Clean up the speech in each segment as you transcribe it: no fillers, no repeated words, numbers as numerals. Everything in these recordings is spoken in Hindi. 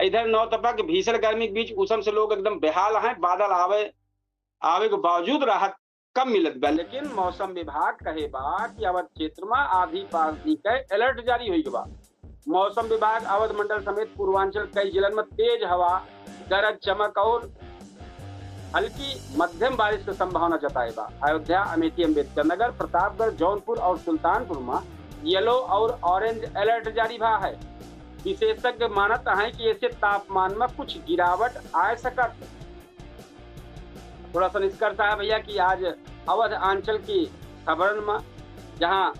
इधर नौतपा के भीषण गर्मी के बीच उसम से लोग एकदम बेहाल हैं। बादल आवे आवे के बावजूद राहत कम मिलत बा, लेकिन मौसम विभाग कहे बा कि अवध क्षेत्र में आधी पानी के अलर्ट जारी हुई बा। मौसम विभाग अवध मंडल समेत पूर्वांचल कई जिलन में तेज हवा, गरज चमक और हल्की मध्यम बारिश की संभावना जताए बा। अयोध्या, अमेठी, अम्बेडकर नगर, प्रतापगढ़, जौनपुर और सुल्तानपुर में येलो और ऑरेंज अलर्ट जारी बा है। विशेषज्ञ मानत है कि इससे तापमान में कुछ गिरावट आ सकत। थोड़ा सा निष्कर्ष है भैया कि आज अवध अंचल की खबरन में जहाँ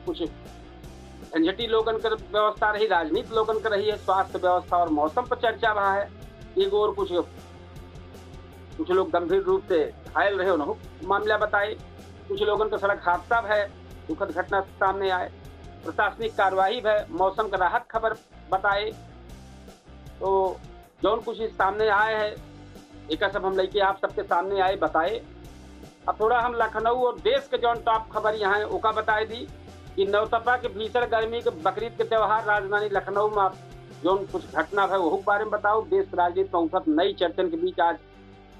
कुछ झंझटी लोगन कर व्यवस्था रही, राजनीति लोगन कर रही है, स्वास्थ्य व्यवस्था और मौसम पर चर्चा रहा है। एक और कुछ लोग गंभीर रूप से घायल रहे, उन्होंने मामला बताए। कुछ लोगों का सड़क हादसा है, दुखद घटना सामने आए। प्रशासनिक कार्यवाही है, मौसम का राहत खबर बताए। तो जौन कुछ सामने आए है एक सब हम लेके आप सबके सामने आए बताए। अब थोड़ा हम लखनऊ और देश के जौन टॉप खबर यहाँ है ओका बताए दी कि नौतपा के भीषण गर्मी के बकरीद के त्योहार राजधानी लखनऊ में जौन कुछ घटना है वो बारे में बताओ। देश राजनीति में उठत नई चर्चन के बीच आज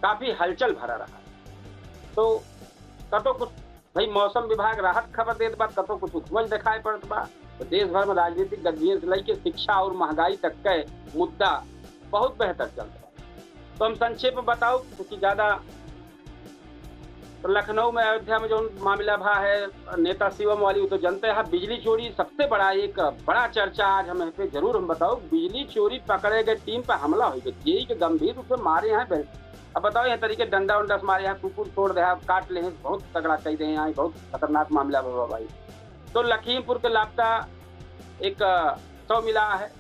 काफी हलचल भरा रहा। तो कतो कुछ भाई मौसम विभाग राहत खबर देत बा, कतो कुछ उखमल दिखाई पड़त बा। तो देश भर में राजनीतिक गतिविधियों से लेकर शिक्षा और महंगाई तक के मुद्दा बहुत बेहतर चल रहा है। तो हम संक्षेप में बताओ क्योंकि ज्यादा तो लखनऊ में अयोध्या में जो मामला भा है नेता शिवम वाली तो जनते हैं। बिजली चोरी सबसे बड़ा एक बड़ा चर्चा आज हम पे जरूर हम बताओ। बिजली चोरी पकड़े गए टीम पर हमला हो गया, यही के गंभीर रूप से मारे हैं। अब बताओ यह तरीके डंडा उंडा से मारे हैं, कुकुर छोड़ दे, काट ले, बहुत तगड़ा कह दे हैं, बहुत खतरनाक मामला बाबा भाई। तो लखीमपुर के लापता एक शव मिला है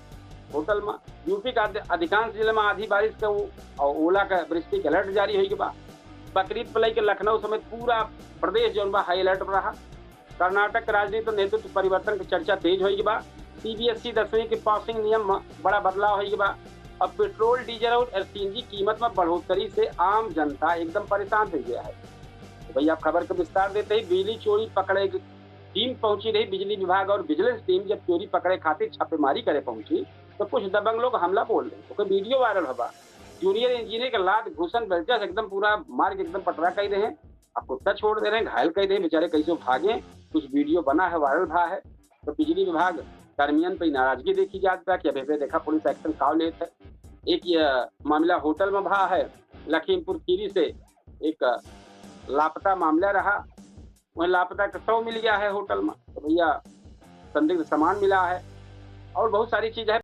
होटल में। यूपी का अधिकांश जिले में आधी बारिश का और ओला का वृष्टि के अलर्ट जारी हुई के बाद बकरीद पर लेकर लखनऊ समेत पूरा प्रदेश जो हाई अलर्ट पर रहा। कर्नाटक राजनीति नेतृत्व परिवर्तन की चर्चा तेज हुई के बाद सीबीएसई 10वीं के पासिंग नियम में बड़ा बदलाव हुई के बाद अब पेट्रोल, डीजल और एलपीजी कीमत में बढ़ोतरी से आम जनता एकदम परेशान हो गया है। तो भैया आप खबर का विस्तार देते ही बिजली चोरी पकड़े टीम पहुंची रही। बिजली विभाग और विजिलेंस टीम जब चोरी पकड़े खातिर छापेमारी करे पहुंची तो कुछ दबंग लोग हमला बोल रहे। तो वीडियो वायरल हुआ, जूनियर इंजीनियर के लाद घुसन बेलचा एकदम पूरा मार्ग एकदम पटरा कह रहे हैं, अब कुत्ता छोड़ दे रहे हैं, घायल कह दे रहे बेचारे कैसे भागे। कुछ वीडियो बना है, वायरल भा है। तो बिजली विभाग कर्मियन पर नाराजगी देखी जाता है कि अभी देखा पुलिस एक्शन काव लेते है। एक मामला होटल में भा है लखीमपुर खीरी से एक लापता मामला रहा, वहीं लापता का शव मिल गया है होटल में। तो भैया संदिग्ध सामान मिला है और बहुत सारी चीज है।